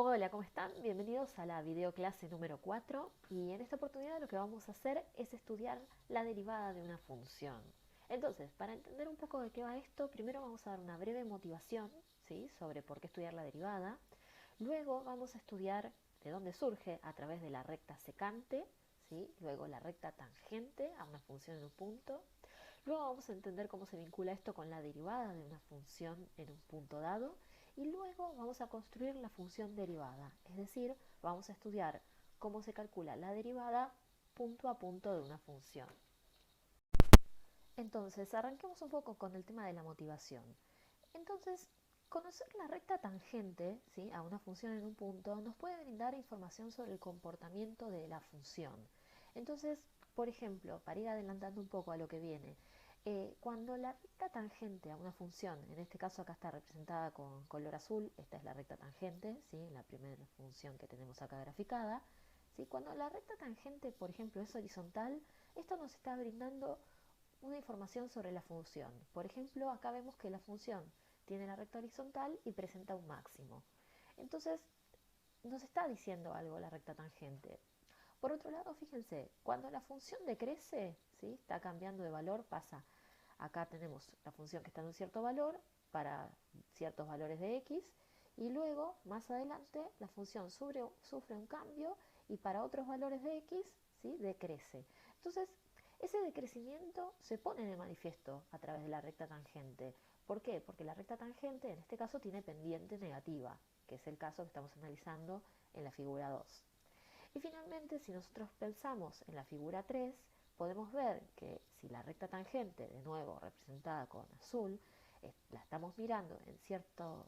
Hola, ¿cómo están? Bienvenidos a la videoclase número 4 y en esta oportunidad lo que vamos a hacer es estudiar la derivada de una función. Entonces, para entender un poco de qué va esto, primero vamos a dar una breve motivación, ¿sí?, sobre por qué estudiar la derivada. Luego vamos a estudiar de dónde surge a través de la recta secante, ¿sí?, luego la recta tangente a una función en un punto. Luego vamos a entender cómo se vincula esto con la derivada de una función en un punto dado y luego vamos a construir la función derivada, es decir, vamos a estudiar cómo se calcula la derivada punto a punto de una función. Entonces, arranquemos un poco con el tema de la motivación. Entonces, conocer la recta tangente, ¿sí?, a una función en un punto nos puede brindar información sobre el comportamiento de la función. Entonces, por ejemplo, para ir adelantando un poco a lo que viene, cuando la recta tangente a una función, en este caso acá está representada con color azul, esta es la recta tangente, ¿sí?, la primera función que tenemos acá graficada, ¿sí?, cuando la recta tangente, por ejemplo, es horizontal, esto nos está brindando una información sobre la función. Por ejemplo, acá vemos que la función tiene la recta horizontal y presenta un máximo. Entonces, nos está diciendo algo la recta tangente. Por otro lado, fíjense, cuando la función decrece, ¿sí?, está cambiando de valor, pasa. Acá tenemos la función que está en un cierto valor para ciertos valores de x y luego, más adelante, la función sufre un cambio y para otros valores de x, ¿sí?, decrece. Entonces, ese decrecimiento se pone de manifiesto a través de la recta tangente. ¿Por qué? Porque la recta tangente en este caso tiene pendiente negativa, que es el caso que estamos analizando en la figura 2. Y finalmente, si nosotros pensamos en la figura 3, podemos ver que si la recta tangente, de nuevo representada con azul, la estamos mirando en cierto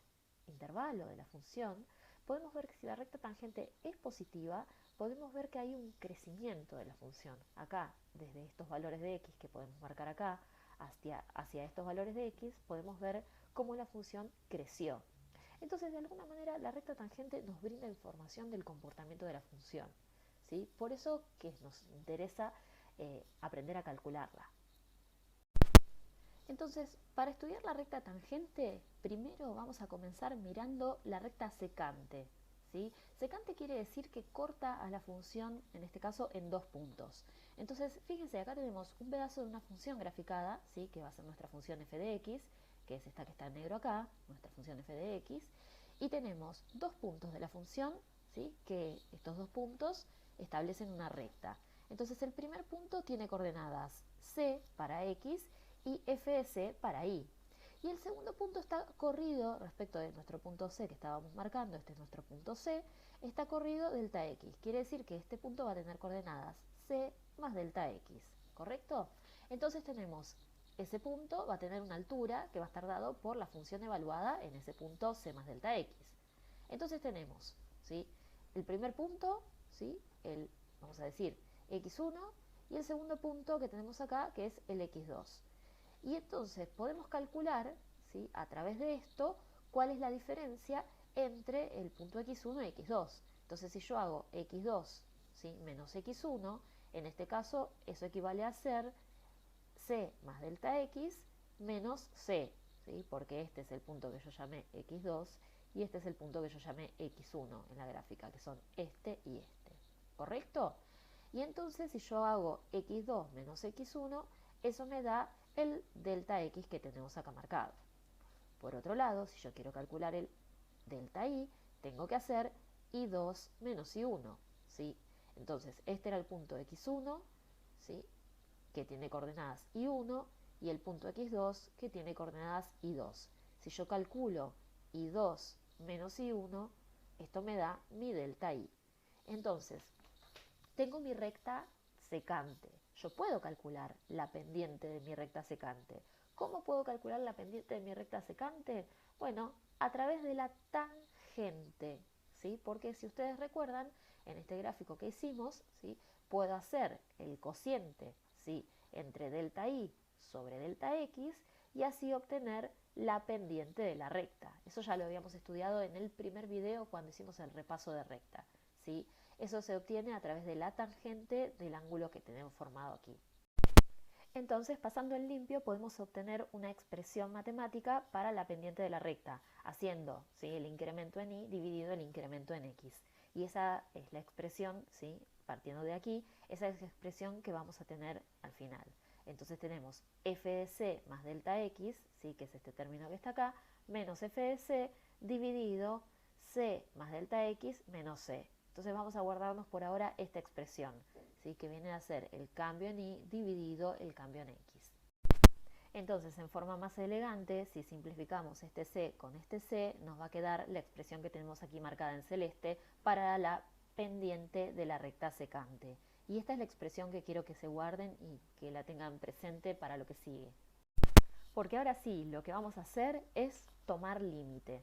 intervalo de la función, podemos ver que si la recta tangente es positiva, podemos ver que hay un crecimiento de la función. Acá, desde estos valores de x que podemos marcar acá, hacia estos valores de x, podemos ver cómo la función creció. Entonces, de alguna manera, la recta tangente nos brinda información del comportamiento de la función, ¿sí? Por eso que nos interesa aprender a calcularla. Entonces, para estudiar la recta tangente, primero vamos a comenzar mirando la recta secante, ¿sí? Secante quiere decir que corta a la función, en este caso, en dos puntos. Entonces, fíjense, acá tenemos un pedazo de una función graficada, ¿sí?, que va a ser nuestra función f de x, que es esta que está en negro acá, nuestra función f de x, y tenemos dos puntos de la función, ¿sí?, que estos dos puntos establecen una recta. Entonces, el primer punto tiene coordenadas c para x y f de c para y. Y el segundo punto está corrido respecto de nuestro punto C que estábamos marcando, este es nuestro punto C, está corrido delta x. Quiere decir que este punto va a tener coordenadas C más delta x, ¿correcto? Entonces tenemos ese punto, va a tener una altura que va a estar dado por la función evaluada en ese punto C más delta x. Entonces tenemos, ¿sí?, el primer punto, ¿sí?, vamos a decir x1, y el segundo punto que tenemos acá, que es el x2. Y entonces podemos calcular, ¿sí?, a través de esto, cuál es la diferencia entre el punto x1 y x2. Entonces, si yo hago x2, ¿sí?, menos x1, en este caso eso equivale a ser c más delta x menos c, ¿sí?, porque este es el punto que yo llamé x2 y este es el punto que yo llamé x1 en la gráfica, que son este y este, ¿correcto? Y entonces, si yo hago x2 menos x1, eso me da el delta x que tenemos acá marcado. Por otro lado, si yo quiero calcular el delta y, tengo que hacer y2 menos y1, ¿sí? Entonces, este era el punto x1, ¿sí?, que tiene coordenadas y1, y el punto x2, que tiene coordenadas y2. Si yo calculo y2 menos y1, esto me da mi delta y. Entonces, tengo mi recta secante. Yo puedo calcular la pendiente de mi recta secante. ¿Cómo puedo calcular la pendiente de mi recta secante? Bueno, a través de la tangente, ¿sí? Porque si ustedes recuerdan, en este gráfico que hicimos, ¿sí?, puedo hacer el cociente, ¿sí?, entre delta y sobre delta x y así obtener la pendiente de la recta. Eso ya lo habíamos estudiado en el primer video cuando hicimos el repaso de recta, ¿sí? Eso se obtiene a través de la tangente del ángulo que tenemos formado aquí. Entonces, pasando en limpio, podemos obtener una expresión matemática para la pendiente de la recta, haciendo, ¿sí?, el incremento en y dividido el incremento en x. Y esa es la expresión, ¿sí?, partiendo de aquí, esa es la expresión que vamos a tener al final. Entonces tenemos f de c más delta x, ¿sí?, que es este término que está acá, menos f de c dividido c más delta x menos c. Entonces vamos a guardarnos por ahora esta expresión, ¿sí?, que viene a ser el cambio en y dividido el cambio en x. Entonces, en forma más elegante, si simplificamos este c con este c, nos va a quedar la expresión que tenemos aquí marcada en celeste para la pendiente de la recta secante. Y esta es la expresión que quiero que se guarden y que la tengan presente para lo que sigue. Porque ahora sí, lo que vamos a hacer es tomar límite.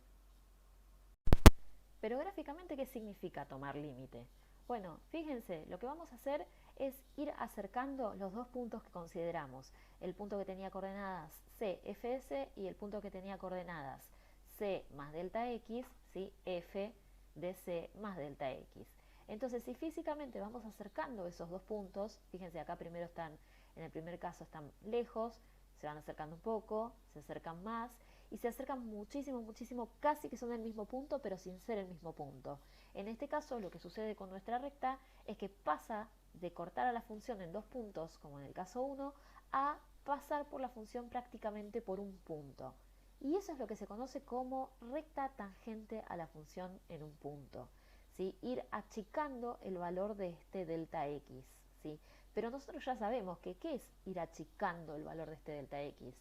Pero gráficamente, ¿qué significa tomar límite? Bueno, fíjense, lo que vamos a hacer es ir acercando los dos puntos que consideramos. El punto que tenía coordenadas c, f de c, y el punto que tenía coordenadas c más delta x, ¿sí?, f de c más delta x. Entonces, si físicamente vamos acercando esos dos puntos, fíjense, acá primero están, en el primer caso están lejos, se van acercando un poco, se acercan más, y se acercan muchísimo, muchísimo, casi que son el mismo punto, pero sin ser el mismo punto. En este caso, lo que sucede con nuestra recta es que pasa de cortar a la función en dos puntos, como en el caso 1, a pasar por la función prácticamente por un punto. Y eso es lo que se conoce como recta tangente a la función en un punto, ¿sí?, ir achicando el valor de este delta x, ¿sí? Pero nosotros ya sabemos que ¿qué es ir achicando el valor de este delta x?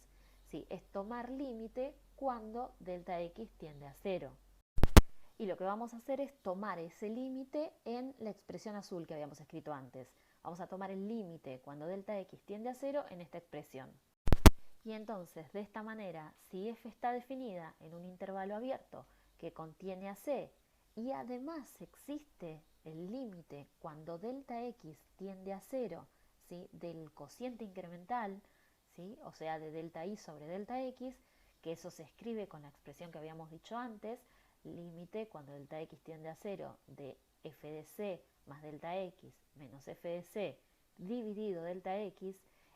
¿Sí? Es tomar límite cuando delta x tiende a 0. Y lo que vamos a hacer es tomar ese límite en la expresión azul que habíamos escrito antes. Vamos a tomar el límite cuando delta x tiende a 0 en esta expresión. Y entonces, de esta manera, si f está definida en un intervalo abierto que contiene a c y además existe el límite cuando delta x tiende a 0, ¿sí?, del cociente incremental, ¿sí?, o sea, de delta y sobre delta x, que eso se escribe con la expresión que habíamos dicho antes, límite cuando delta x tiende a 0 de f de c más delta x menos f de c dividido delta x,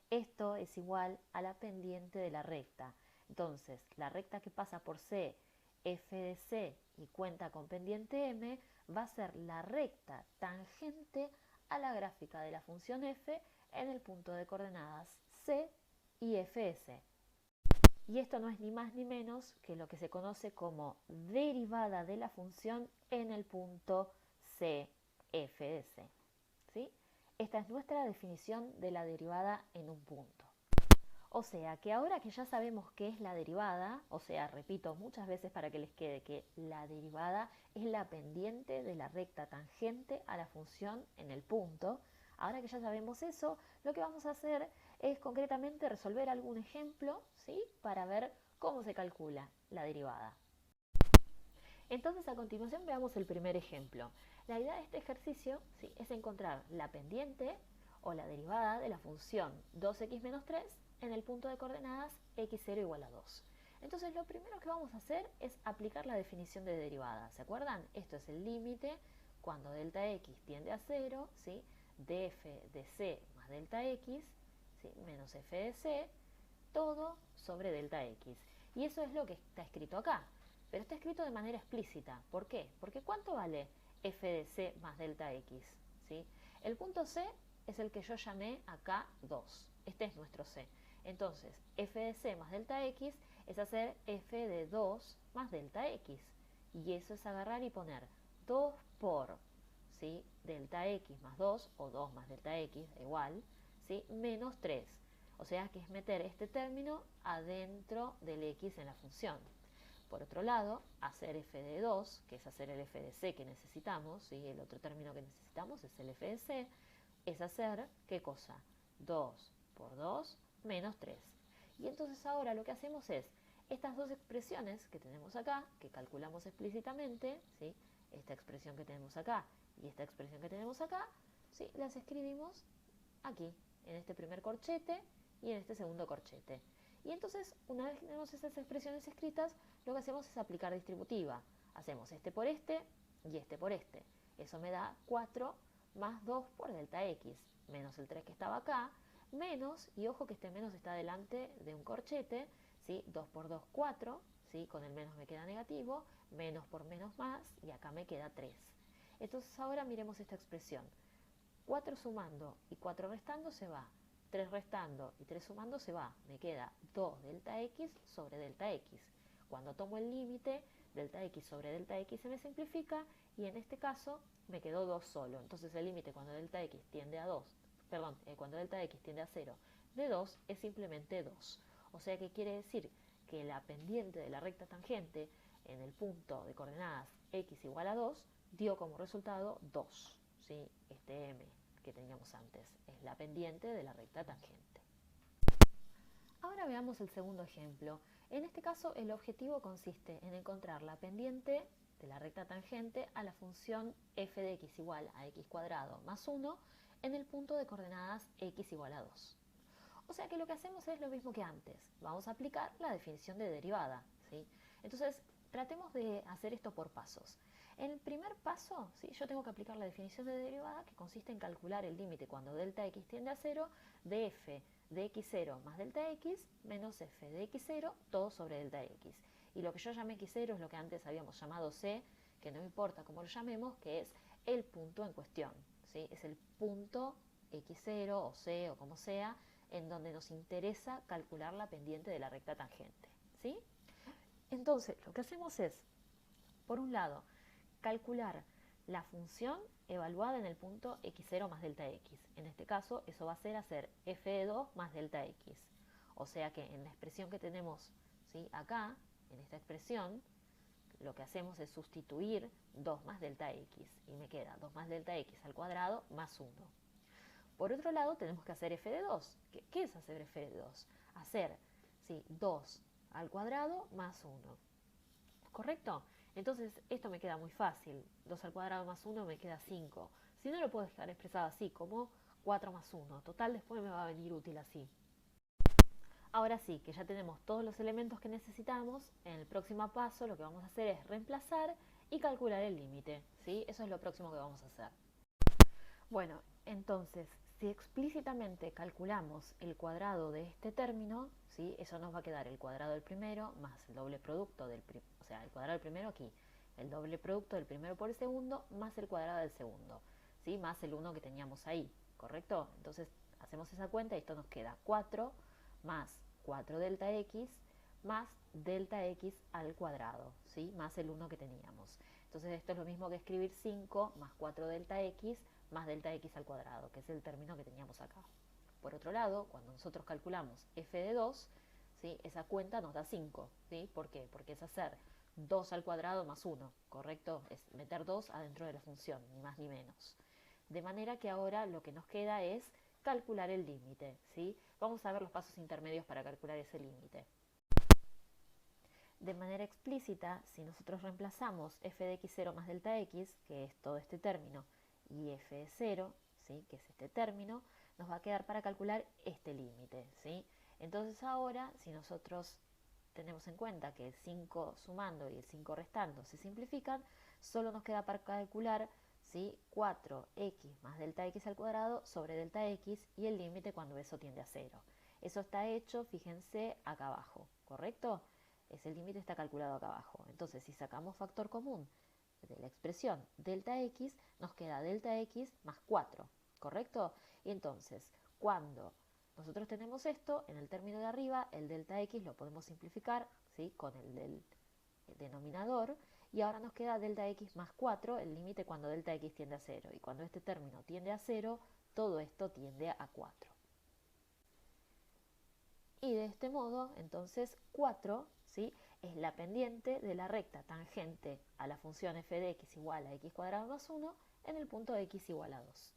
esto es igual a la pendiente de la recta. Entonces, la recta que pasa por C, f de c y cuenta con pendiente m, va a ser la recta tangente a la gráfica de la función f en el punto de coordenadas c y f de c. Y esto no es ni más ni menos que lo que se conoce como derivada de la función en el punto c, f de c, ¿sí? Esta es nuestra definición de la derivada en un punto. O sea que ahora que ya sabemos qué es la derivada, o sea, repito muchas veces para que les quede que la derivada es la pendiente de la recta tangente a la función en el punto, ahora que ya sabemos eso, lo que vamos a hacer es concretamente resolver algún ejemplo, ¿sí?, para ver cómo se calcula la derivada. Entonces, a continuación veamos el primer ejemplo. La idea de este ejercicio, ¿sí?, es encontrar la pendiente o la derivada de la función 2x menos 3 en el punto de coordenadas x0 igual a 2. Entonces, lo primero que vamos a hacer es aplicar la definición de derivada. ¿Se acuerdan? Esto es el límite cuando delta x tiende a 0, ¿sí?, de f de c más delta x, ¿sí?, menos f de c, todo sobre delta x. Y eso es lo que está escrito acá. Pero está escrito de manera explícita. ¿Por qué? Porque ¿cuánto vale f de c más delta x? ¿Sí? El punto c es el que yo llamé acá 2. Este es nuestro c. Entonces, f de c más delta x es hacer f de 2 más delta x. Y eso es agarrar y poner 2 por, ¿sí?, delta x más 2, o 2 más delta x, da igual, ¿sí?, menos 3. O sea que es meter este término adentro del x en la función. Por otro lado, hacer f de 2, que es hacer el f de c que necesitamos, ¿sí?, el otro término que necesitamos es el f de c, es hacer, ¿qué cosa? 2 por 2 menos 3. Y entonces ahora lo que hacemos es, estas dos expresiones que tenemos acá, que calculamos explícitamente, ¿sí?, esta expresión que tenemos acá y esta expresión que tenemos acá, ¿sí?, las escribimos aquí, en este primer corchete y en este segundo corchete. Y entonces, una vez que tenemos esas expresiones escritas, lo que hacemos es aplicar distributiva. Hacemos este por este y este por este. Eso me da 4 más 2 por delta x, menos el 3 que estaba acá, menos, y ojo que este menos está delante de un corchete, ¿sí? 2 por 2, 4, ¿sí? Con el menos me queda negativo, menos por menos más, y acá me queda 3. Entonces ahora miremos esta expresión. 4 sumando y 4 restando se va. 3 restando y 3 sumando se va. Me queda 2 delta x sobre delta x. Cuando tomo el límite, delta x sobre delta x se me simplifica y en este caso me quedó 2 solo. Entonces el límite cuando delta x tiende a 2, cuando delta x tiende a 0 de 2 es simplemente 2. O sea que quiere decir que la pendiente de la recta tangente en el punto de coordenadas x igual a 2 dio como resultado 2. ¿Sí? Este m que teníamos antes es la pendiente de la recta tangente. Ahora veamos el segundo ejemplo. En este caso el objetivo consiste en encontrar la pendiente de la recta tangente a la función f de x igual a x cuadrado más 1 en el punto de coordenadas x igual a 2. O sea que lo que hacemos es lo mismo que antes. Vamos a aplicar la definición de derivada, ¿sí? Entonces, tratemos de hacer esto por pasos. En el primer paso, ¿sí? Yo tengo que aplicar la definición de derivada que consiste en calcular el límite cuando delta x tiende a 0 de f de x0 más delta x menos f de x0 todo sobre delta x. Y lo que yo llamé x0 es lo que antes habíamos llamado c, que no importa cómo lo llamemos, que es el punto en cuestión, ¿sí? Es el punto x0 o c o como sea, en donde nos interesa calcular la pendiente de la recta tangente, ¿sí? Entonces, lo que hacemos es, por un lado, calcular la función evaluada en el punto x0 más delta x. En este caso, eso va a ser hacer f de 2 más delta x. O sea que en la expresión que tenemos, ¿sí? Acá, en esta expresión, lo que hacemos es sustituir 2 más delta x. Y me queda 2 más delta x al cuadrado más 1. Por otro lado, tenemos que hacer f de 2. ¿Qué es hacer f de 2? Hacer, ¿sí? 2 al cuadrado más 1. ¿Correcto? Entonces, esto me queda muy fácil. 2 al cuadrado más 1 me queda 5. Si no, lo puedo dejar expresado así, como 4 más 1. Total, después me va a venir útil así. Ahora sí, que ya tenemos todos los elementos que necesitamos, en el próximo paso lo que vamos a hacer es reemplazar y calcular el límite, ¿sí? Eso es lo próximo que vamos a hacer. Bueno, entonces, si explícitamente calculamos el cuadrado de este término, ¿sí? Eso nos va a quedar el cuadrado del primero más el doble producto del primero, o sea, el cuadrado del primero aquí, el doble producto del primero por el segundo más el cuadrado del segundo, ¿sí? Más el 1 que teníamos ahí, ¿correcto? Entonces, hacemos esa cuenta y esto nos queda 4 más 4 delta x más delta x al cuadrado, ¿sí? Más el 1 que teníamos. Entonces, esto es lo mismo que escribir 5 más 4 delta x más delta x al cuadrado, que es el término que teníamos acá. Por otro lado, cuando nosotros calculamos f de 2, ¿sí? Esa cuenta nos da 5. ¿Sí? ¿Por qué? Porque es hacer 2 al cuadrado más 1, ¿correcto? Es meter 2 adentro de la función, ni más ni menos. De manera que ahora lo que nos queda es calcular el límite, ¿sí? Vamos a ver los pasos intermedios para calcular ese límite. De manera explícita, si nosotros reemplazamos f de x0 más delta x, que es todo este término, y f de 0, ¿sí? Que es este término, nos va a quedar para calcular este límite, ¿sí? Entonces ahora, si nosotros tenemos en cuenta que el 5 sumando y el 5 restando se simplifican, solo nos queda para calcular, ¿sí? 4x más delta x al cuadrado sobre delta x y el límite cuando eso tiende a 0. Eso está hecho, fíjense, acá abajo, ¿correcto? Ese límite está calculado acá abajo. Entonces, si sacamos factor común de la expresión delta x, nos queda delta x más 4, ¿correcto? Y entonces, cuando nosotros tenemos esto, en el término de arriba, el delta x lo podemos simplificar, ¿sí? Con el del denominador, y ahora nos queda delta x más 4, el límite cuando delta x tiende a 0. Y cuando este término tiende a 0, todo esto tiende a 4. Y de este modo, entonces, 4, ¿sí? Es la pendiente de la recta tangente a la función f de x igual a x cuadrado más 1 en el punto x igual a 2.